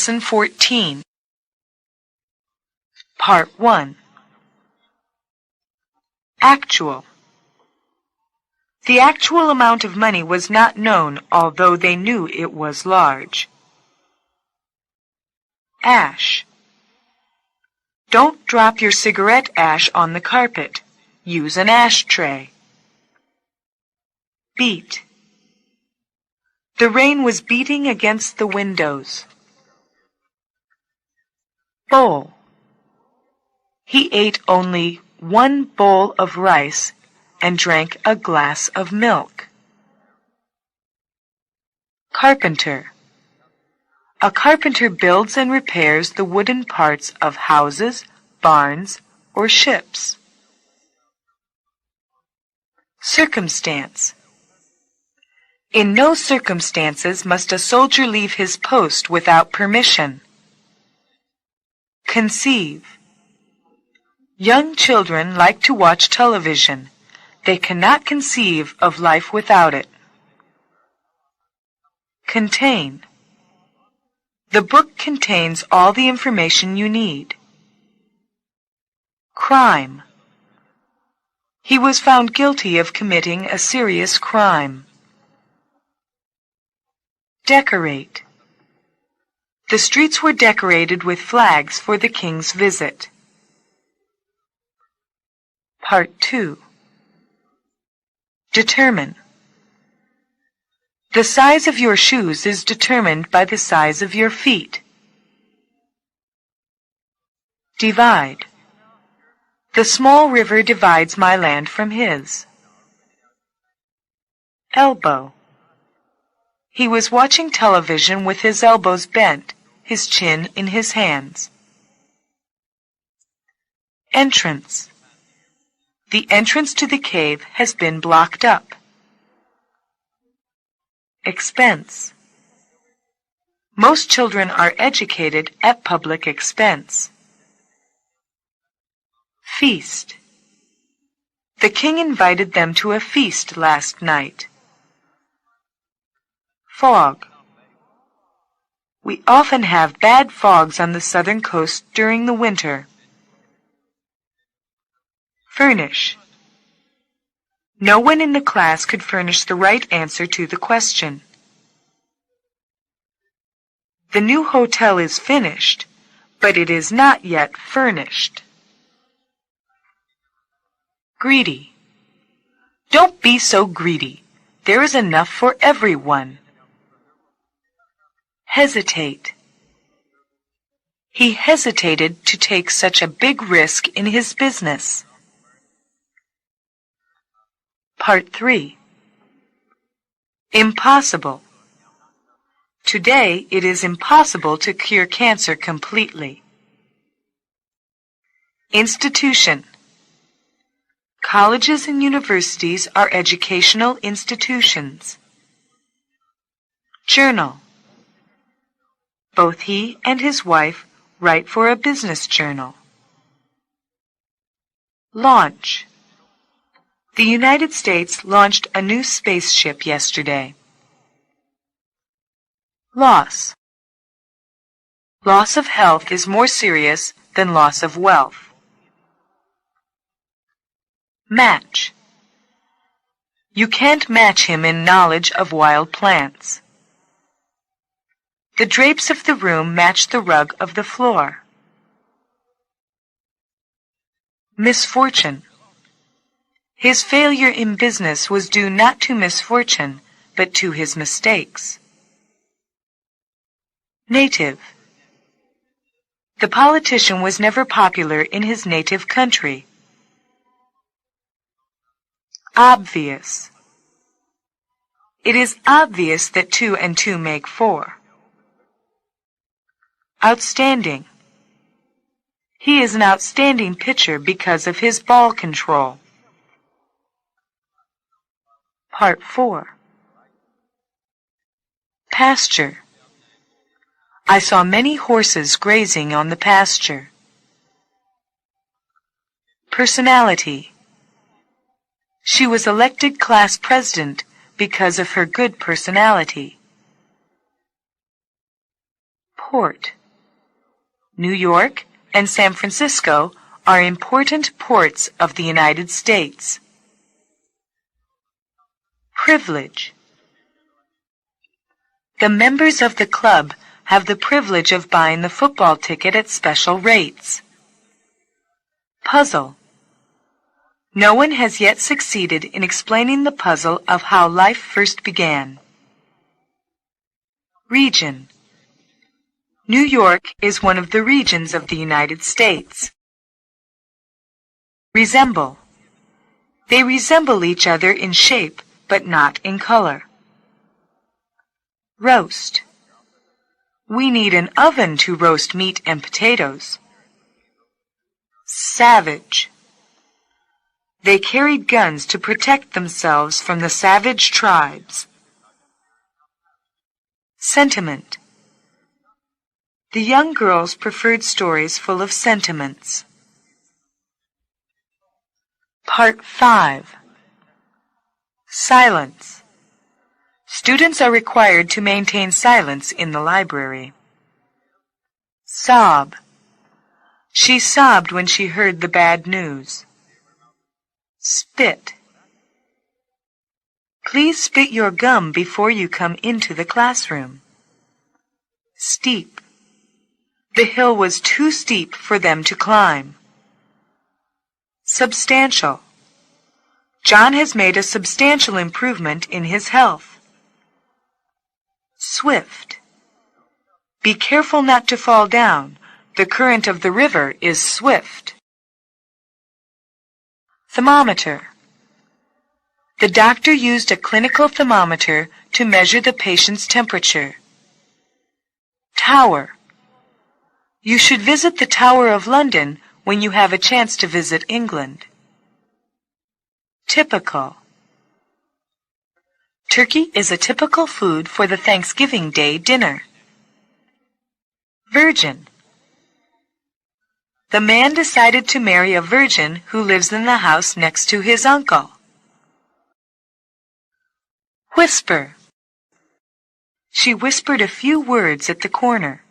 Lesson 14. Part 1. Actual. The actual amount of money was not known, although they knew it was large. Ash. Don't drop your cigarette ash on the carpet. Use an ashtray. Beat. The rain was beating against the windows. Bowl. He ate only one bowl of rice and drank a glass of milk. Carpenter. A carpenter builds and repairs the wooden parts of houses, barns, or ships. Circumstance. In no circumstances must a soldier leave his post without permission. Conceive. Young children like to watch television. They cannot conceive of life without it. Contain. The book contains all the information you need. Crime. He was found guilty of committing a serious crime. Decorate. The streets were decorated with flags for the king's visit. Part 2. Determine. The size of your shoes is determined by the size of your feet. Divide. The small river divides my land from his. Elbow. He was watching television with his elbows bent, his chin in his hands. Entrance. The entrance to the cave has been blocked up. Expense. Most children are educated at public expense. Feast. The king invited them to a feast last night. Fog. We often have bad fogs on the southern coast during the winter. Furnish. No one in the class could furnish the right answer to the question. The new hotel is finished, but it is not yet furnished. Greedy. Don't be so greedy. There is enough for everyone. Hesitate. He hesitated to take such a big risk in his business. Part 3. Impossible. Today it is impossible to cure cancer completely. Institution. Colleges and universities are educational institutions. Journal. Both he and his wife write for a business journal. Launch. The United States launched a new spaceship yesterday. Loss. Loss of health is more serious than loss of wealth. Match. You can't match him in knowledge of wild plants. The drapes of the room match the rug of the floor. Misfortune. His failure in business was due not to misfortune, but to his mistakes. Native. The politician was never popular in his native country. Obvious. It is obvious that 2 and 2 make 4. Outstanding. He is an outstanding pitcher because of his ball control. Part 4. Pasture. I saw many horses grazing on the pasture. Personality. She was elected class president because of her good personality. Port. New York and San Francisco are important ports of the United States. Privilege. The members of the club have the privilege of buying the football ticket at special rates. Puzzle. No one has yet succeeded in explaining the puzzle of how life first began. Region. New York is one of the regions of the United States. Resemble. They resemble each other in shape, but not in color. Roast. We need an oven to roast meat and potatoes. Savage. They carried guns to protect themselves from the savage tribes. Sentiment. The young girls preferred stories full of sentiments. Part 5. Silence. Students are required to maintain silence in the library. Sob. She sobbed when she heard the bad news. Spit. Please spit your gum before you come into the classroom. Steep. The hill was too steep for them to climb. Substantial. John has made a substantial improvement in his health. Swift. Be careful not to fall down. The current of the river is swift. Thermometer. The doctor used a clinical thermometer to measure the patient's temperature. Tower. You should visit the Tower of London when you have a chance to visit England. Typical. Turkey is a typical food for the Thanksgiving Day dinner. Virgin. The man decided to marry a virgin who lives in the house next to his uncle. Whisper. She whispered a few words at the corner.